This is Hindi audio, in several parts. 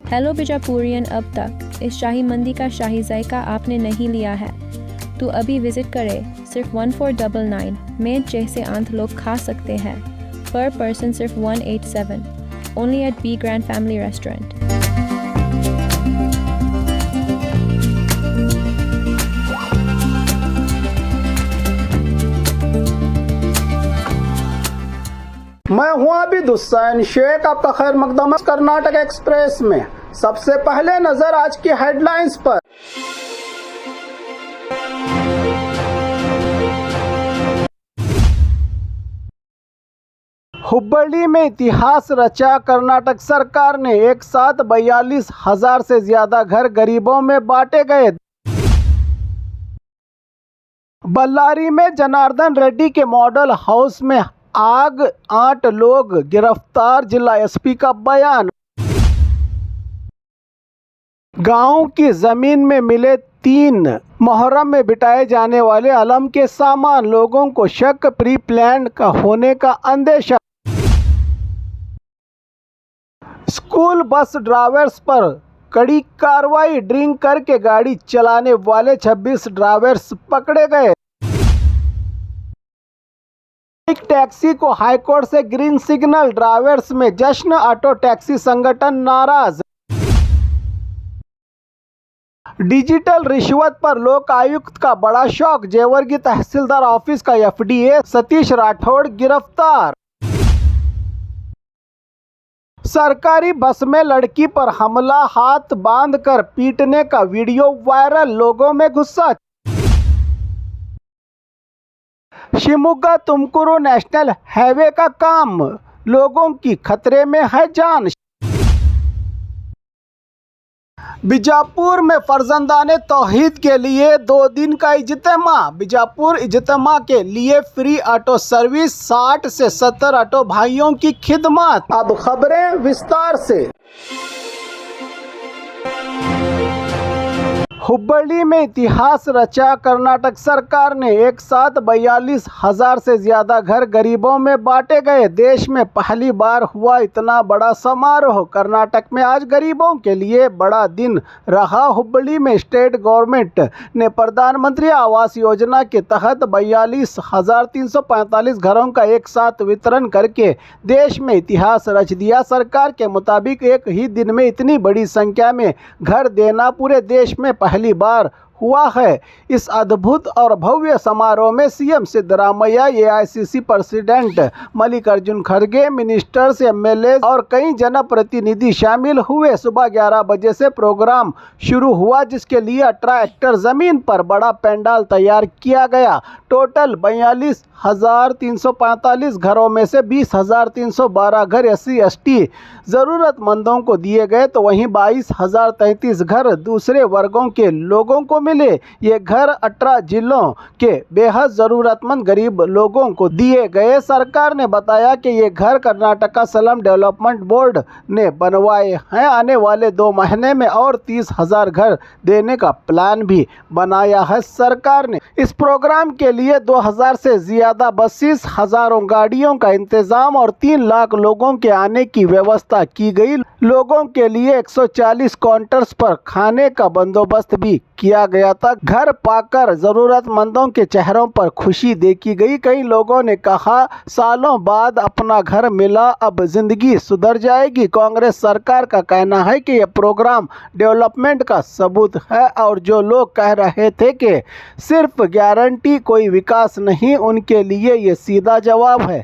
हेलो बीजापुरियन, अब तक इस शाही मंदी का शाही जायका आपने नहीं लिया है तो अभी विजिट करें। सिर्फ 1499 में जैसे आंत लोग खा सकते हैं। पर पर्सन सिर्फ 187। Only at B grand family restaurant. मैं हूं आबिद हुसैन शेख, आपका खैर मकदम कर्नाटक एक्सप्रेस में। सबसे पहले नजर आज की हेडलाइंस पर। हुब्बಳ್ಳಿ में इतिहास रचा। कर्नाटक सरकार ने एक साथ 42,000 से ज्यादा घर गरीबों में बांटे गए। बल्लारी में जनार्दन रेड्डी के मॉडल हाउस में आग, 8 लोग गिरफ्तार, जिला एसपी का बयान। गांव की जमीन में मिले 3 मुहर्रम में बिटाए जाने वाले अलम के सामान, लोगों को शक प्री प्लान का होने का अंदेशा। स्कूल बस ड्राइवर्स पर कड़ी कार्रवाई, ड्रिंक करके गाड़ी चलाने वाले 26 ड्राइवर्स पकड़े गए। एक टैक्सी को हाईकोर्ट से ग्रीन सिग्नल, ड्राइवर्स में जश्न, ऑटो टैक्सी संगठन नाराज। डिजिटल रिश्वत पर लोक आयुक्त का बड़ा शौक, जेवर्गी तहसीलदार ऑफिस का एफडीए सतीश राठौड़ गिरफ्तार। सरकारी बस में लड़की पर हमला, हाथ बांधकर पीटने का वीडियो वायरल, लोगों में गुस्सा। शिमोगा तुमकुरू नेशनल हाईवे का काम, लोगों की खतरे में है जान। बीजापुर में फर्जंदाने तौहीद के लिए 2 दिन का इज्तिमा। बीजापुर इज्तिमा के लिए फ्री ऑटो सर्विस, 60 से 70 ऑटो भाइयों की खिदमत। अब खबरें विस्तार से। हुब्बಳ್ಳಿ में इतिहास रचा। कर्नाटक सरकार ने एक साथ 42,000 से ज्यादा घर गरीबों में बांटे गए। देश में पहली बार हुआ इतना बड़ा समारोह। कर्नाटक में आज गरीबों के लिए बड़ा दिन रहा। हुब्बಳ್ಳಿ में स्टेट गवर्नमेंट ने प्रधानमंत्री आवास योजना के तहत 42,345 घरों का एक साथ वितरण करके देश में इतिहास रच दिया। सरकार के मुताबिक एक ही दिन में इतनी बड़ी संख्या में घर देना पूरे देश में पहली बार हुआ है। इस अद्भुत और भव्य समारोह में CM Siddaramaiah, AICC president Mallikarjun खड़गे, मिनिस्टर्स, एमएलए और कई जनप्रतिनिधि शामिल हुए। सुबह 11 बजे से प्रोग्राम शुरू हुआ, जिसके लिए 18 हेक्टेयर जमीन पर बड़ा पंडाल तैयार किया गया। टोटल 42,345 घरों में से 20,312 घर SC/ST ज़रूरतमंदों को दिए गए, तो वहीं 22,033 घर दूसरे वर्गों के लोगों को मिले। ये घर 18 जिलों के बेहद ज़रूरतमंद गरीब लोगों को दिए गए। सरकार ने बताया कि ये घर कर्नाटक स्लम डेवलपमेंट बोर्ड ने बनवाए हैं। आने वाले 2 महीने में और 30,000 घर देने का प्लान भी बनाया है सरकार ने। इस प्रोग्राम के लिए 2,000 से ज़्यादा बसेस, हज़ारों गाड़ियों का इंतजाम और 3 लाख लोगों के आने की व्यवस्था की गई। लोगों के लिए 140 काउंटर्स पर खाने का बंदोबस्त भी किया गया था। घर पाकर जरूरतमंदों के चेहरों पर खुशी देखी गई। कई लोगों ने कहा, सालों बाद अपना घर मिला, अब जिंदगी सुधर जाएगी। कांग्रेस सरकार का कहना है कि यह प्रोग्राम डेवलपमेंट का सबूत है और जो लोग कह रहे थे कि सिर्फ गारंटी कोई विकास नहीं, उनके लिए ये सीधा जवाब है।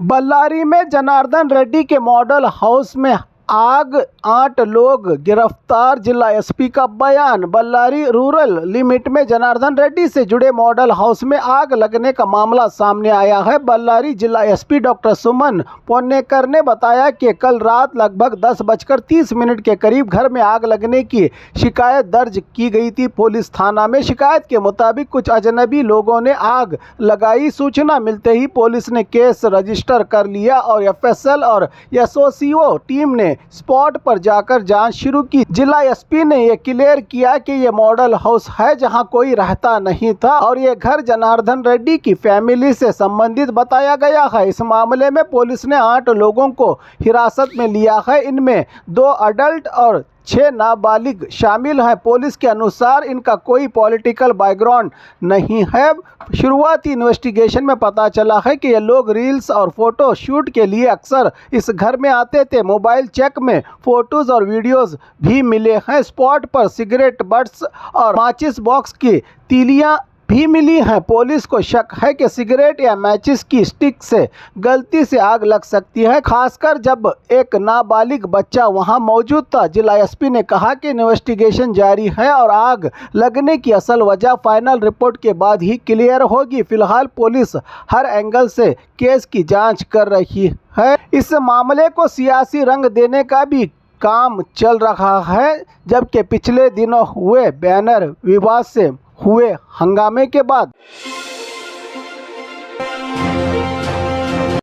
बल्लारी में जनार्दन रेड्डी के मॉडल हाउस में आग, 8 लोग गिरफ्तार, जिला एसपी का बयान। बल्लारी रूरल लिमिट में जनार्दन रेड्डी से जुड़े मॉडल हाउस में आग लगने का मामला सामने आया है। बल्लारी जिला एसपी डॉक्टर सुमन पोन्नेकर ने बताया कि कल रात लगभग 10:30 के करीब घर में आग लगने की शिकायत दर्ज की गई थी पुलिस थाना में। शिकायत के मुताबिक कुछ अजनबी लोगों ने आग लगाई। सूचना मिलते ही पुलिस ने केस रजिस्टर कर लिया और एफएसएल और एसओसीओ टीम ने ने स्पॉट पर जाकर जांच शुरू की। जिला एसपी ने ये क्लियर किया कि ये मॉडल हाउस है जहां कोई रहता नहीं था और ये घर जनार्दन रेड्डी की फैमिली से संबंधित बताया गया है। इस मामले में पुलिस ने 8 लोगों को हिरासत में लिया है। इनमें 2 अडल्ट और 6 नाबालिग शामिल हैं। पुलिस के अनुसार इनका कोई पॉलिटिकल बैकग्राउंड नहीं है। शुरुआती इन्वेस्टिगेशन में पता चला है कि ये लोग रील्स और फोटो शूट के लिए अक्सर इस घर में आते थे। मोबाइल चेक में फोटोज और वीडियोस भी मिले हैं। स्पॉट पर सिगरेट बट्स और माचिस बॉक्स की तीलियां भी मिली हैं। पुलिस को शक है कि सिगरेट या मैचिस की स्टिक से गलती से आग लग सकती है, खासकर जब एक नाबालिग बच्चा वहां मौजूद था। जिला एसपी ने कहा कि इन्वेस्टिगेशन जारी है और आग लगने की असल वजह फाइनल रिपोर्ट के बाद ही क्लियर होगी। फिलहाल पुलिस हर एंगल से केस की जांच कर रही है। इस मामले को सियासी रंग देने का भी काम चल रहा है, जबकि पिछले दिनों हुए बैनर विवाद से हुए हंगामे के बाद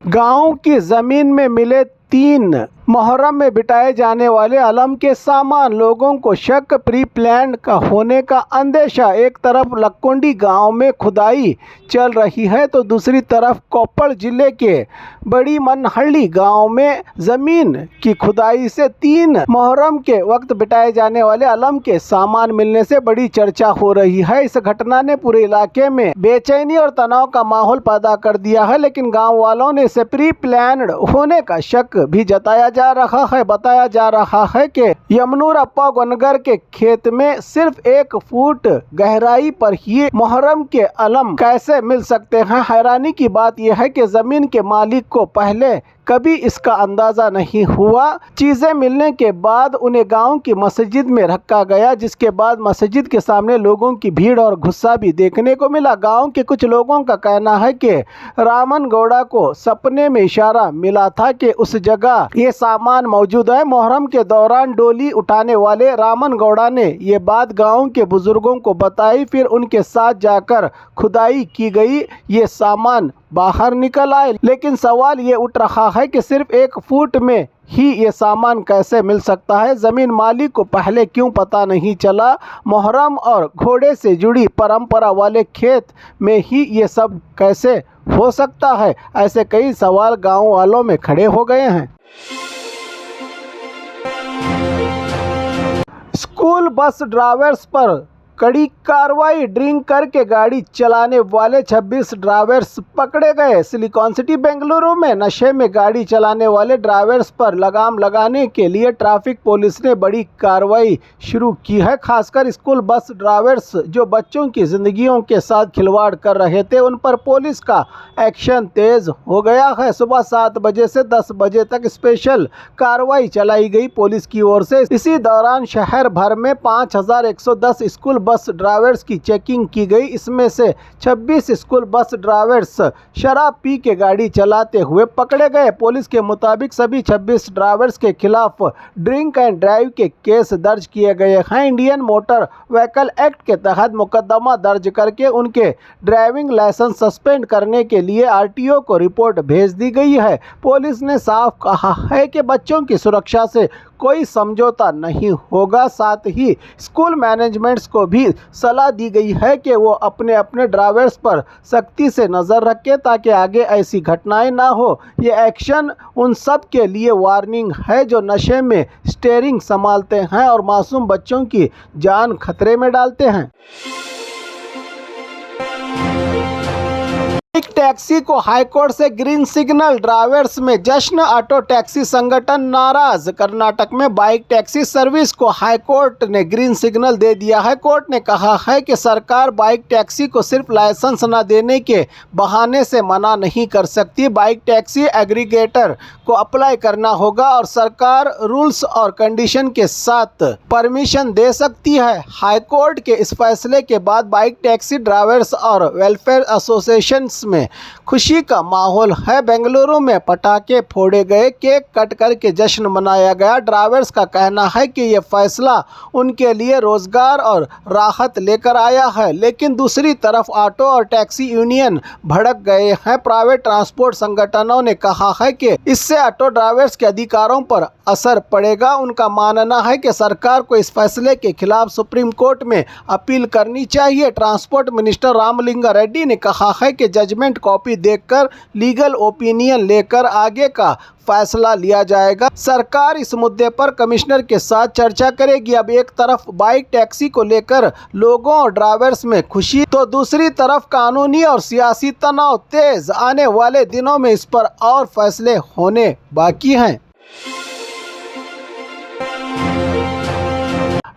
गांव की जमीन में मिले 3 मुहर्रम में बिटाए जाने वाले अलम के सामान। लोगों को शक प्री प्लान का होने का अंदेशा। एक तरफ लक्कुंडी गांव में खुदाई चल रही है तो दूसरी तरफ कोप्पड़ जिले के बड़ी मनहल्ली गांव में जमीन की खुदाई से 3 मुहर्रम के वक्त बिटाए जाने वाले अलम के सामान मिलने से बड़ी चर्चा हो रही है। इस घटना ने पूरे इलाके में बेचैनी और तनाव का माहौल पैदा कर दिया है, लेकिन गाँव वालों ने इसे प्री प्लान्ड होने का शक भी जताया जा रहा है। बताया जा रहा है कि यमनूर अप्पा गनगर के खेत में सिर्फ 1 फुट गहराई पर ही मुहर्रम के अलम कैसे मिल सकते हैं। हैरानी की बात यह है कि जमीन के मालिक को पहले कभी इसका अंदाजा नहीं हुआ। चीजें मिलने के बाद उन्हें गांव की मस्जिद में रखा गया, जिसके बाद मस्जिद के सामने लोगों की भीड़ और गुस्सा भी देखने को मिला। गांव के कुछ लोगों का कहना है कि रामन गौड़ा को सपने में इशारा मिला था कि उस जगह ये सामान मौजूद है। मुहर्रम के दौरान डोली उठाने वाले रामन गौड़ा ने ये बात गाँव के बुजुर्गों को बताई, फिर उनके साथ जाकर खुदाई की गई, ये सामान बाहर निकल आए। लेकिन सवाल ये उठ रहा है कि सिर्फ 1 फुट में ही ये सामान कैसे मिल सकता है। ज़मीन मालिक को पहले क्यों पता नहीं चला। मुहर्रम और घोड़े से जुड़ी परंपरा वाले खेत में ही ये सब कैसे हो सकता है। ऐसे कई सवाल गांव वालों में खड़े हो गए हैं। स्कूल बस ड्राइवर्स पर कड़ी कार्रवाई। ड्रिंक करके गाड़ी चलाने वाले 26 ड्राइवर्स पकड़े गए। सिलिकॉन सिटी बेंगलुरु में नशे में गाड़ी चलाने वाले ड्राइवर्स पर लगाम लगाने के लिए ट्रैफिक पुलिस ने बड़ी कार्रवाई शुरू की है। खासकर स्कूल बस ड्राइवर्स जो बच्चों की जिंदगियों के साथ खिलवाड़ कर रहे थे, उन पर पुलिस का एक्शन तेज हो गया है। सुबह 7 बजे से 10 बजे तक स्पेशल कार्रवाई चलाई गई पुलिस की ओर से। इसी दौरान शहर भर में 5110 स्कूल बस ड्राइवर्स की चेकिंग की गई। इसमें से 26 स्कूल बस ड्राइवर्स शराब पी के गाड़ी चलाते हुए पकड़े गए। पुलिस के मुताबिक सभी 26 ड्राइवर्स के खिलाफ ड्रिंक एंड ड्राइव के केस दर्ज किए गए हैं। इंडियन मोटर व्हीकल एक्ट के तहत मुकदमा दर्ज करके उनके ड्राइविंग लाइसेंस सस्पेंड करने के लिए आरटीओ को रिपोर्ट भेज दी गई है। पुलिस ने साफ कहा है कि बच्चों की सुरक्षा से कोई समझौता नहीं होगा। साथ ही स्कूल मैनेजमेंट्स को भी सलाह दी गई है कि वो अपने अपने ड्राइवर्स पर सख्ती से नज़र रखें ताकि आगे ऐसी घटनाएं ना हो। ये एक्शन उन सब के लिए वार्निंग है जो नशे में स्टीयरिंग संभालते हैं और मासूम बच्चों की जान खतरे में डालते हैं। बाइक टैक्सी को हाईकोर्ट से ग्रीन सिग्नल। ड्राइवर्स में जश्न। ऑटो टैक्सी संगठन नाराज। कर्नाटक में बाइक टैक्सी सर्विस को हाईकोर्ट ने ग्रीन सिग्नल दे दिया है। कोर्ट ने कहा है कि सरकार बाइक टैक्सी को सिर्फ लाइसेंस न देने के बहाने से मना नहीं कर सकती। बाइक टैक्सी एग्रीगेटर को अप्लाई करना होगा और सरकार रूल्स और कंडीशन के साथ परमिशन दे सकती है। हाईकोर्ट के इस फैसले के बाद बाइक टैक्सी ड्राइवर्स और वेलफेयर एसोसिएशन में खुशी का माहौल है। बेंगलुरु में पटाखे फोड़े गए, केक कट कर के जश्न मनाया गया। ड्राइवर्स का कहना है कि ये फैसला उनके लिए रोजगार और राहत लेकर आया है, लेकिन दूसरी तरफ ऑटो और टैक्सी यूनियन भड़क गए हैं। प्राइवेट ट्रांसपोर्ट संगठनों ने कहा है कि इससे ऑटो ड्राइवर्स के अधिकारों पर असर पड़ेगा। उनका मानना है कि सरकार को इस फैसले के खिलाफ सुप्रीम कोर्ट में अपील करनी चाहिए। ट्रांसपोर्ट मिनिस्टर रामलिंगा रेड्डी ने कहा है कि जजमेंट कॉपी देखकर लीगल ओपिनियन लेकर आगे का फैसला लिया जाएगा। सरकार इस मुद्दे पर कमिश्नर के साथ चर्चा करेगी। अब एक तरफ बाइक टैक्सी को लेकर लोगों और ड्राइवर्स में खुशी, तो दूसरी तरफ कानूनी और सियासी तनाव तेज। आने वाले दिनों में इस पर और फैसले होने बाकी हैं।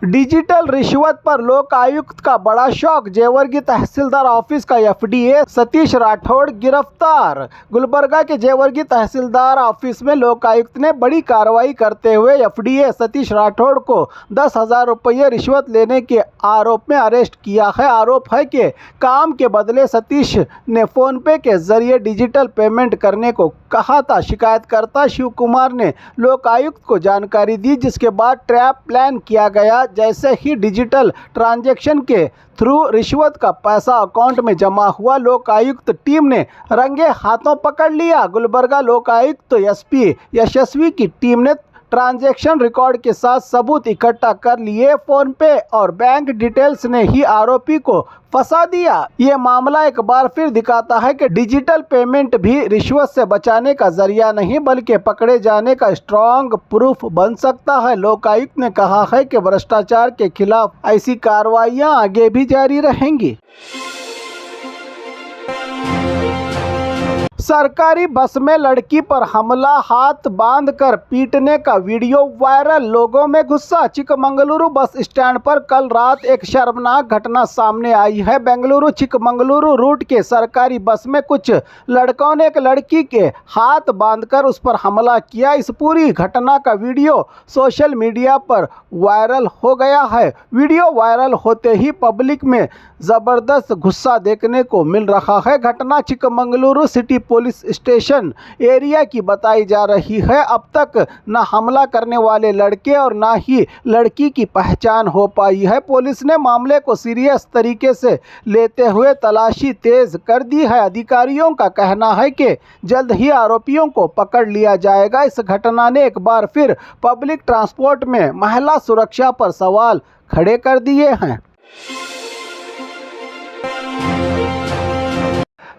डिजिटल रिश्वत पर लोक आयुक्त का बड़ा शौक। जेवर्गी तहसीलदार ऑफिस का एफडीए सतीश राठौड़ गिरफ्तार। गुलबर्गा के जेवर्गी तहसीलदार ऑफिस में लोक आयुक्त ने बड़ी कार्रवाई करते हुए एफडीए सतीश राठौड़ को 10,000 रुपये रिश्वत लेने के आरोप में अरेस्ट किया है। आरोप है कि काम के बदले सतीश ने फोन पे के जरिए डिजिटल पेमेंट करने को कहा था। शिकायतकर्ता शिव कुमार ने लोक आयुक्त को जानकारी दी, जिसके बाद ट्रैप प्लान किया गया। जैसे ही डिजिटल ट्रांजैक्शन के थ्रू रिश्वत का पैसा अकाउंट में जमा हुआ, लोक आयुक्त टीम ने रंगे हाथों पकड़ लिया। गुलबर्गा लोक आयुक्त एसपी यशस्वी की टीम ने ट्रांजैक्शन रिकॉर्ड के साथ सबूत इकट्ठा कर लिए। फोन पे और बैंक डिटेल्स ने ही आरोपी को फंसा दिया। ये मामला एक बार फिर दिखाता है कि डिजिटल पेमेंट भी रिश्वत से बचाने का जरिया नहीं, बल्कि पकड़े जाने का स्ट्रॉन्ग प्रूफ बन सकता है। लोकायुक्त ने कहा है कि भ्रष्टाचार के खिलाफ ऐसी कार्रवाइयां आगे भी जारी रहेंगी। सरकारी बस में लड़की पर हमला, हाथ बांधकर पीटने का वीडियो वायरल, लोगों में गुस्सा। चिकमंगलुरु बस स्टैंड पर कल रात एक शर्मनाक घटना सामने आई है। बेंगलुरु चिकमंगलुरु रूट के सरकारी बस में कुछ लड़कों ने एक लड़की के हाथ बांधकर उस पर हमला किया। इस पूरी घटना का वीडियो सोशल मीडिया पर वायरल हो गया है। वीडियो वायरल होते ही पब्लिक में ज़बरदस्त गुस्सा देखने को मिल रहा है। घटना Chikmagaluru city police station area की बताई जा रही है। अब तक न हमला करने वाले लड़के और न ही लड़की की पहचान हो पाई है। पुलिस ने मामले को सीरियस तरीके से लेते हुए तलाशी तेज कर दी है। अधिकारियों का कहना है कि जल्द ही आरोपियों को पकड़ लिया जाएगा। इस घटना ने एक बार फिर पब्लिक ट्रांसपोर्ट में महिला सुरक्षा पर सवाल खड़े कर दिए हैं।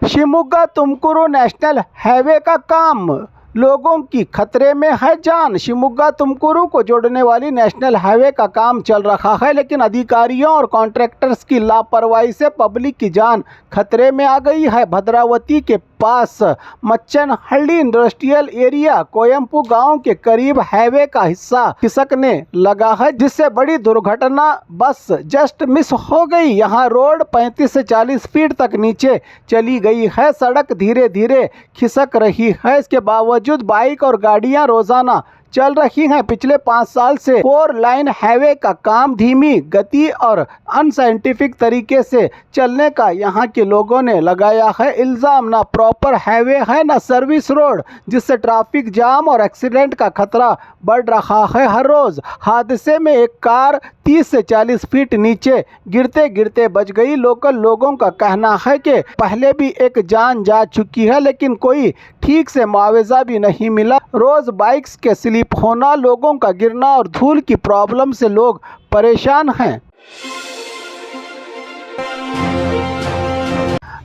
शिमोगा तुमकुरू नेशनल हाईवे का काम, लोगों की खतरे में है जान। शिमोगा तुमकुरू को जोड़ने वाली नेशनल हाईवे का काम चल रहा है, लेकिन अधिकारियों और कॉन्ट्रैक्टर्स की लापरवाही से पब्लिक की जान खतरे में आ गई है। भद्रावती के पास मच्चनहल्ली इंडस्ट्रियल एरिया कोयम्पू गांव के करीब हाईवे का हिस्सा खिसकने लगा है, जिससे बड़ी दुर्घटना बस जस्ट मिस हो गई। यहां रोड 35 से 40 फीट तक नीचे चली गई है। सड़क धीरे धीरे खिसक रही है। इसके बावजूद बाइक और गाड़ियां रोजाना चल रही हैं। पिछले 5 साल से 4 लाइन हाईवे का काम धीमी गति और अनसाइंटिफिक तरीके से चलने का यहां के लोगों ने लगाया है इल्ज़ाम। ना प्रॉपर हाईवे है, ना सर्विस रोड, जिससे ट्रैफिक जाम और एक्सीडेंट का खतरा बढ़ रहा है। हर रोज हादसे में एक कार 30 से 40 फीट नीचे गिरते गिरते बच गई। लोकल लोगों का कहना है कि पहले भी एक जान जा चुकी है, लेकिन कोई ठीक से मुआवजा भी नहीं मिला। रोज बाइक्स के स्लिप होना, लोगों का गिरना और धूल की प्रॉब्लम से लोग परेशान हैं।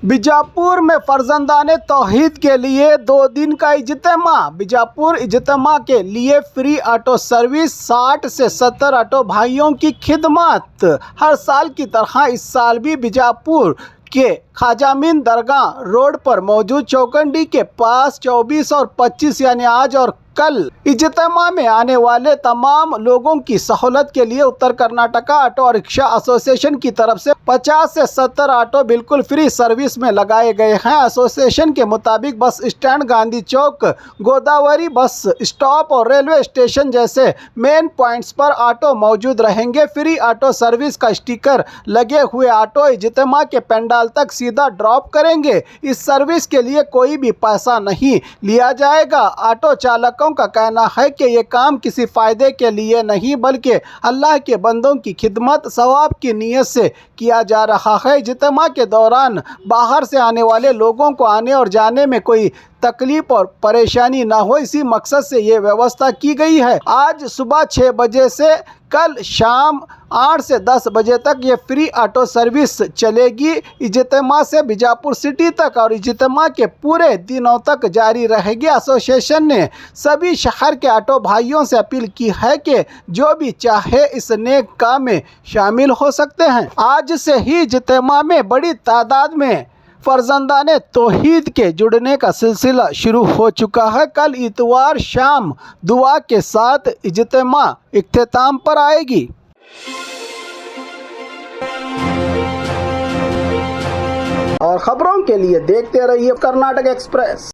बीजापुर में फर्जंदाने तौहीद के लिए 2 दिन का इज्तिमा। बीजापुर इज्तिमा के लिए फ्री ऑटो सर्विस, 60 से 70 ऑटो भाइयों की खिदमत। हर साल की तरह इस साल भी बीजापुर के खाजामीन दरगाह रोड पर मौजूद चौकंडी के पास 24 और 25 यानी आज और कल इज्तिमा में आने वाले तमाम लोगों की सहूलत के लिए उत्तर कर्नाटका ऑटो रिक्शा एसोसिएशन की तरफ से 50 से 70 ऑटो बिल्कुल फ्री सर्विस में लगाए गए हैं। एसोसिएशन के मुताबिक बस स्टैंड, गांधी चौक, गोदावरी बस स्टॉप और रेलवे स्टेशन जैसे मेन पॉइंट्स पर ऑटो मौजूद रहेंगे। फ्री ऑटो सर्विस का स्टिकर लगे हुए ऑटो इज्तिमा के पंडाल तक सीधा ड्रॉप करेंगे। इस सर्विस के लिए कोई भी पैसा नहीं लिया जाएगा। ऑटो चालकों का कहना है कि ये काम किसी फ़ायदे के लिए नहीं बल्कि अल्लाह के बंदों की खिदमत सवाब की नीयत से किया जा रहा है। इज्तिमा के दौरान बाहर से आने वाले लोगों को आने और जाने में कोई तकलीफ और परेशानी ना हो, इसी मकसद से ये व्यवस्था की गई है। आज सुबह 6 बजे से कल शाम 8 से 10 बजे तक ये फ्री ऑटो सर्विस चलेगी। इज्तिमा से बीजापुर सिटी तक और इज्तिमा के पूरे दिनों तक जारी रहेगी। एसोसिएशन ने सभी शहर के ऑटो भाइयों से अपील की है कि जो भी चाहे इस नेक काम में शामिल हो सकते हैं। आज से ही इज्तिमा में बड़ी तादाद में फर्जंदाने तौहीद के जुड़ने का सिलसिला शुरू हो चुका है। कल इतवार शाम दुआ के साथ इज्तिमा इख्तिताम पर आएगी। और खबरों के लिए देखते रहिए कर्नाटक एक्सप्रेस।